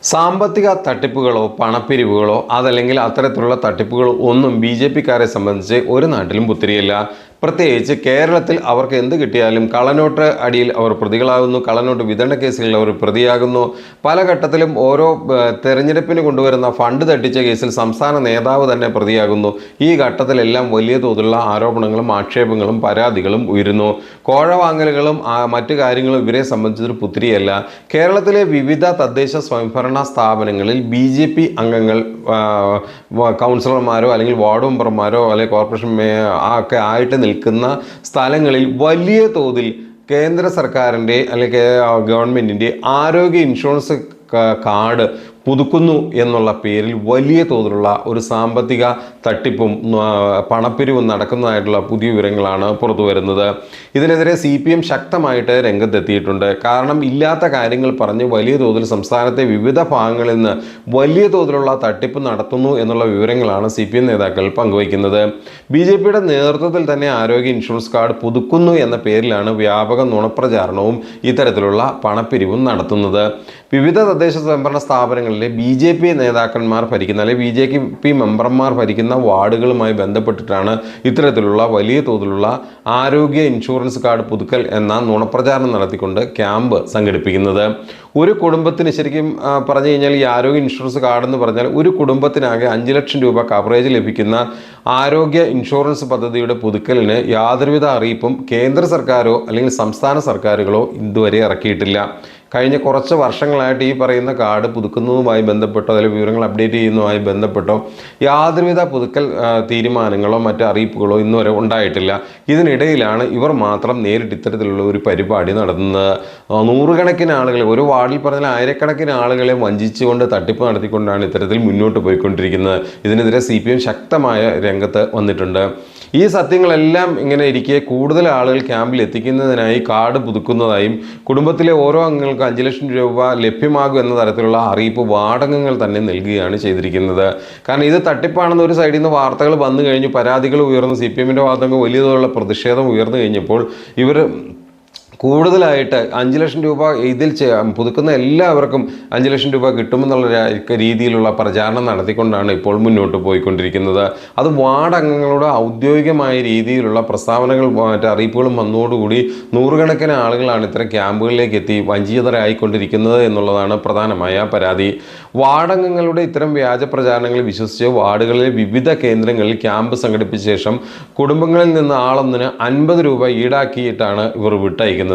സാമ്പത്തിക തട്ടിപ്പുകളോ പണപ്പിരിവുകളോ അതല്ലെങ്കിൽ അത്തരത്തിലുള്ള തട്ടിപ്പുകളോ ഒന്നും ബി.ജെ.പിക്കാരെ സംബന്ധിച്ച് ഒരു നാട്ടിലും പുത്തിരിയില്ല. പ്രത്യേകിച്ച് കേരളത്തിൽ അവർക്ക് എന്ത് കിട്ടിയാലും കള്ളനോട്ട് അടിയിൽ അവർ പ്രതികളാകുന്നു, കള്ളനോട്ട് വിതരണ കേസുകളിൽ അവർ പ്രതിയാകുന്നു. പല ഘട്ടത്തിലും ഓരോ തെരഞ്ഞെടുപ്പിന് കൊണ്ടുവരുന്ന ഫണ്ട് തട്ടിച്ച കേസിൽ സംസ്ഥാന നേതാവ് തന്നെ പ്രതിയാകുന്നു. ഈ ഘട്ടത്തിലെല്ലാം വലിയ തോതിലുള്ള ആരോപണങ്ങളും ആക്ഷേപങ്ങളും പരാതികളും ഉയരുന്നു. കോഴ വാങ്ങലുകളും മറ്റു കാര്യങ്ങളും ഇവരെ സംബന്ധിച്ചൊരു പുത്തിരിയല്ല. കേരളത്തിലെ വിവിധ തദ്ദേശ സ്വയംഭരണ സ്ഥാപനങ്ങളിൽ ബി.ജെ.പി അംഗങ്ങൾ കൗൺസിലർമാരോ അല്ലെങ്കിൽ വാർഡ് മെമ്പർമാരോ അല്ലെങ്കിൽ കോർപ്പറേഷൻ ഒക്കെ ആയിട്ട് നിൽക്കുന്ന സ്ഥലങ്ങളിൽ വലിയ തോതിൽ കേന്ദ്ര സർക്കാരിൻ്റെ അല്ലെങ്കിൽ ഗവൺമെൻറ്റിൻ്റെ ആരോഗ്യ ഇൻഷുറൻസ് കാർഡ് പുതുക്കുന്നു എന്നുള്ള പേരിൽ വലിയ തോതിലുള്ള ഒരു സാമ്പത്തിക തട്ടിപ്പും പണപ്പിരിവും നടക്കുന്നതായിട്ടുള്ള പുതിയ വിവരങ്ങളാണ് പുറത്തു വരുന്നത്. ഇതിനെതിരെ CPM ശക്തമായിട്ട് രംഗത്തെത്തിയിട്ടുണ്ട്. കാരണം ഇല്ലാത്ത കാര്യങ്ങൾ പറഞ്ഞ് വലിയ തോതിൽ സംസ്ഥാനത്തെ വിവിധ ഭാഗങ്ങളിൽ നിന്ന് വലിയ തോതിലുള്ള തട്ടിപ്പ് നടത്തുന്നു എന്നുള്ള വിവരങ്ങളാണ് CPM നേതാക്കൾ പങ്കുവയ്ക്കുന്നത്. BJPയുടെ നേതൃത്വത്തിൽ തന്നെ ആരോഗ്യ ഇൻഷുറൻസ് കാർഡ് പുതുക്കുന്നു എന്ന പേരിലാണ് വ്യാപക നുണപ്രചാരണവും ഇത്തരത്തിലുള്ള പണപ്പിരിവും നടത്തുന്നത്. വിവിധ തദ്ദേശ സ്വയംഭരണ സ്ഥാപനങ്ങളിലെ BJP നേതാക്കന്മാർ ഭരിക്കുന്ന അല്ലെങ്കിൽ BJP മെമ്പർമാർ ഭരിക്കുന്ന വാർഡുകളുമായി ബന്ധപ്പെട്ടിട്ടാണ് ഇത്തരത്തിലുള്ള വലിയ തോതിലുള്ള ആരോഗ്യ ഇൻഷുറൻസ് കാർഡ് പുതുക്കൽ എന്ന നുണപ്രചാരണം നടത്തിക്കൊണ്ട് ക്യാമ്പ് സംഘടിപ്പിക്കുന്നത്. ഒരു കുടുംബത്തിന് ശരിക്കും പറഞ്ഞു കഴിഞ്ഞാൽ ഈ ആരോഗ്യ ഇൻഷുറൻസ് കാർഡ് എന്ന് പറഞ്ഞാൽ ഒരു കുടുംബത്തിനാകെ 5 ലക്ഷം രൂപ കവറേജ് ലഭിക്കുന്ന ആരോഗ്യ ഇൻഷുറൻസ് പദ്ധതിയുടെ പുതുക്കലിന് യാതൊരുവിധ അറിയിപ്പും കേന്ദ്ര സർക്കാരോ അല്ലെങ്കിൽ സംസ്ഥാന സർക്കാരുകളോ ഇതുവരെ ഇറക്കിയിട്ടില്ല. കഴിഞ്ഞ കുറച്ച് വർഷങ്ങളായിട്ട് ഈ പറയുന്ന കാർഡ് പുതുക്കുന്നതുമായി ബന്ധപ്പെട്ടോ അല്ലെങ്കിൽ വിവരങ്ങൾ അപ്ഡേറ്റ് ചെയ്യുന്നതുമായി ബന്ധപ്പെട്ടോ യാതൊരുവിധ പുതുക്കൽ തീരുമാനങ്ങളോ മറ്റ് അറിയിപ്പുകളോ ഇന്നുവരെ ഉണ്ടായിട്ടില്ല. ഇതിനിടയിലാണ് ഇവർ മാത്രം നേരിട്ട് ഇത്തരത്തിലുള്ള ഒരു പരിപാടി നടത്തുന്നത്. നൂറുകണക്കിന് ആളുകളെ, ഒരു വാർഡിൽ പറഞ്ഞാൽ ആയിരക്കണക്കിന് ആളുകളെ വഞ്ചിച്ചുകൊണ്ട് തട്ടിപ്പ് നടത്തിക്കൊണ്ടാണ് ഇത്തരത്തിൽ മുന്നോട്ട് പോയിക്കൊണ്ടിരിക്കുന്നത്. ഇതിനെതിരെ CPM ശക്തമായ രംഗത്ത് വന്നിട്ടുണ്ട്. ഈ സത്യങ്ങളെല്ലാം ഇങ്ങനെ ഇരിക്കെ കൂടുതൽ ആളുകൾ ക്യാമ്പിൽ എത്തിക്കുന്നതിനായി കാർഡ് പുതുക്കുന്നതായും കുടുംബത്തിലെ ഓരോ അംഗങ്ങൾക്കും 5 ലക്ഷം രൂപ ലഭ്യമാകും എന്ന തരത്തിലുള്ള അറിയിപ്പ് വാർഡംഗങ്ങൾ തന്നെ നൽകുകയാണ് ചെയ്തിരിക്കുന്നത്. കാരണം ഇത് തട്ടിപ്പാണെന്ന് ഒരു സൈഡിൽ നിന്ന് വാർത്തകൾ വന്നു കഴിഞ്ഞു, പരാതികൾ ഉയർന്നു, CPMൻ്റെ ഭാഗത്തൊക്കെ വലിയ തോതിലുള്ള പ്രതിഷേധം ഉയർന്നു കഴിഞ്ഞപ്പോൾ ഇവർ കൂടുതലായിട്ട് 5 ലക്ഷം രൂപ ഇതിൽ പുതുക്കുന്ന എല്ലാവർക്കും 5 ലക്ഷം രൂപ കിട്ടുമെന്നുള്ള രീതിയിലുള്ള പ്രചാരണം നടത്തിക്കൊണ്ടാണ് ഇപ്പോൾ മുന്നോട്ട് പോയിക്കൊണ്ടിരിക്കുന്നത്. അത് വാർഡ് അംഗങ്ങളുടെ ഔദ്യോഗികമായ രീതിയിലുള്ള പ്രസ്താവനകൾ മറ്റ് അറിയിപ്പുകളും വന്നതോടുകൂടി നൂറുകണക്കിന് ആളുകളാണ് ഇത്തരം ക്യാമ്പുകളിലേക്ക് എത്തി വഞ്ചിതരായിക്കൊണ്ടിരിക്കുന്നത് എന്നുള്ളതാണ് പ്രധാനമായ പരാതി. വാർഡ് അംഗങ്ങളുടെ ഇത്തരം വ്യാജ പ്രചാരണങ്ങൾ വിശ്വസിച്ച് വാർഡുകളിലെ വിവിധ കേന്ദ്രങ്ങളിൽ ക്യാമ്പ് സംഘടിപ്പിച്ച ശേഷം കുടുംബങ്ങളിൽ നിന്ന് ആളൊന്നിന് 50 രൂപ ഈടാക്കിയിട്ടാണ് ഇവർ വിട്ടയക്കുന്നത്.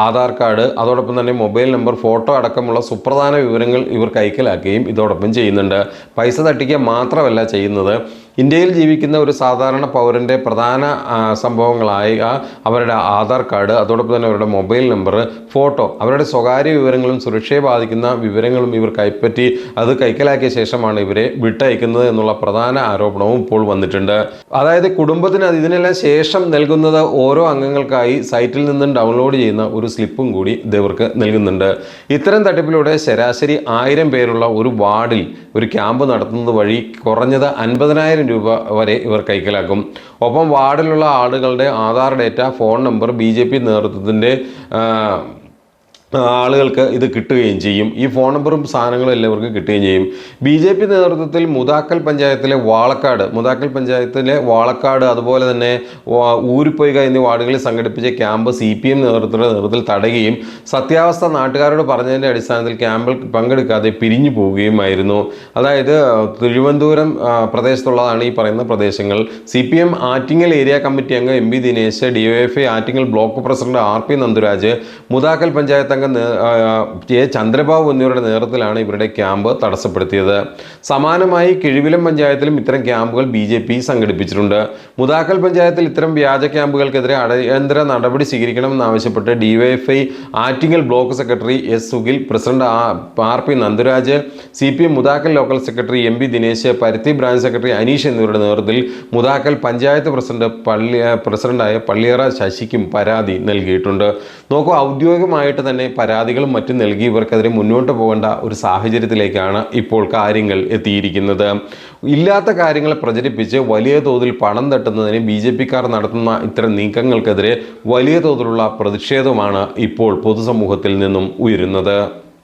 ആധാർ കാർഡ്, അതോടൊപ്പം തന്നെ മൊബൈൽ നമ്പർ, ഫോട്ടോ അടക്കമുള്ള സുപ്രധാന വിവരങ്ങൾ ഇവർ കൈക്കലാക്കുകയും ഇതോടൊപ്പം ചെയ്യുന്നുണ്ട്. പൈസ തട്ടിക്കുക മാത്രമല്ല ചെയ്യുന്നത്, ഇന്ത്യയിൽ ജീവിക്കുന്ന ഒരു സാധാരണ പൗരൻ്റെ പ്രധാന സംഭവങ്ങളായ അവരുടെ ആധാർ കാർഡ്, അതോടൊപ്പം തന്നെ അവരുടെ മൊബൈൽ നമ്പർ, ഫോട്ടോ, അവരുടെ സ്വകാര്യ വിവരങ്ങളും സുരക്ഷയെ ബാധിക്കുന്ന വിവരങ്ങളും ഇവർ കൈപ്പറ്റി അത് കൈക്കലാക്കിയ ശേഷമാണ് ഇവരെ വിട്ടയക്കുന്നത് എന്നുള്ള പ്രധാന ആരോപണവും ഇപ്പോൾ വന്നിട്ടുണ്ട്. അതായത് കുടുംബത്തിന് ഇതിനെല്ലാം ശേഷം നൽകുന്നത് ഓരോ അംഗങ്ങൾക്കായി സൈറ്റിൽ നിന്നും ഡൗൺലോഡ് ചെയ്യുന്ന ഒരു സ്ലിപ്പും കൂടി ഇവർക്ക് നൽകുന്നുണ്ട്. ഇത്തരം തട്ടിപ്പിലൂടെ ശരാശരി 1000 പേരുള്ള ഒരു വാർഡിൽ ഒരു ക്യാമ്പ് നടത്തുന്നത് വഴി കുറഞ്ഞത് 50,000 രൂപ വരെ ഇവർ കൈക്കലാക്കും. ഒപ്പം വാർഡിലുള്ള ആളുകളുടെ Aadhaar data, phone number BJP നേതൃത്വത്തിൻ്റെ ആളുകൾക്ക് ഇത് കിട്ടുകയും ചെയ്യും. ഈ ഫോൺ നമ്പറും സാധനങ്ങളും എല്ലാവർക്കും കിട്ടുകയും ചെയ്യും. BJP നേതൃത്വത്തിൽ മുതാക്കൽ പഞ്ചായത്തിലെ വാളക്കാട് അതുപോലെ തന്നെ ഊരിപ്പൊയ്ക എന്നീ വാർഡുകളിൽ സംഘടിപ്പിച്ച ക്യാമ്പ് CPM നേതൃത്വത്തിൽ തടയുകയും സത്യാവസ്ഥ നാട്ടുകാരോട് പറഞ്ഞതിൻ്റെ അടിസ്ഥാനത്തിൽ ക്യാമ്പിൽ പങ്കെടുക്കാതെ പിരിഞ്ഞു പോവുകയുമായിരുന്നു. അതായത് തിരുവനന്തപുരം പ്രദേശത്തുള്ളതാണ് ഈ പറയുന്ന പ്രദേശങ്ങൾ. CPM ആറ്റിങ്ങൽ ഏരിയ കമ്മിറ്റി അംഗം MP Dinesh, DYFI Attingal block president RP Nanduraj, Mudakkal panchayat അംഗം ചന്ദ്രബാബു എന്നിവരുടെ നേതൃത്വത്തിലാണ് ഇവരുടെ ക്യാമ്പ് തടസ്സപ്പെടുത്തിയത്. സമാനമായി കിഴിവിലം പഞ്ചായത്തിലും ഇത്തരം ക്യാമ്പുകൾ BJP സംഘടിപ്പിച്ചിട്ടുണ്ട്. മുതാക്കൽ പഞ്ചായത്തിൽ ഇത്തരം വ്യാജ ക്യാമ്പുകൾക്കെതിരെ അടിയന്തര നടപടി സ്വീകരിക്കണമെന്നാവശ്യപ്പെട്ട് DYFI Attingal block secretary S Sugil, president RP Nanduraj, CPM Mudakkal local secretary MP Dinesh, പരുത്തി ബ്രാഞ്ച് സെക്രട്ടറി അനീഷ് എന്നിവരുടെ നേതൃത്വത്തിൽ മുതാക്കൽ പഞ്ചായത്ത് പ്രസിഡന്റായ പള്ളിയറ ശശിക്കും പരാതി നൽകിയിട്ടുണ്ട്. നോക്കൂ, ഔദ്യോഗികമായിട്ട് തന്നെ പരാതികളും മറ്റും നൽകി ഇവർക്കെതിരെ മുന്നോട്ട് പോകേണ്ട ഒരു സാഹചര്യത്തിലേക്കാണ് ഇപ്പോൾ കാര്യങ്ങൾ എത്തിയിരിക്കുന്നത്. ഇല്ലാത്ത കാര്യങ്ങൾ പ്രചരിപ്പിച്ച് വലിയ തോതിൽ പണം തട്ടുന്നതിന് BJPക്കാർ നടത്തുന്ന ഇത്തരം നീക്കങ്ങൾക്കെതിരെ വലിയ തോതിലുള്ള പ്രതിഷേധമാണ് ഇപ്പോൾ പൊതുസമൂഹത്തിൽ നിന്നും ഉയരുന്നത്.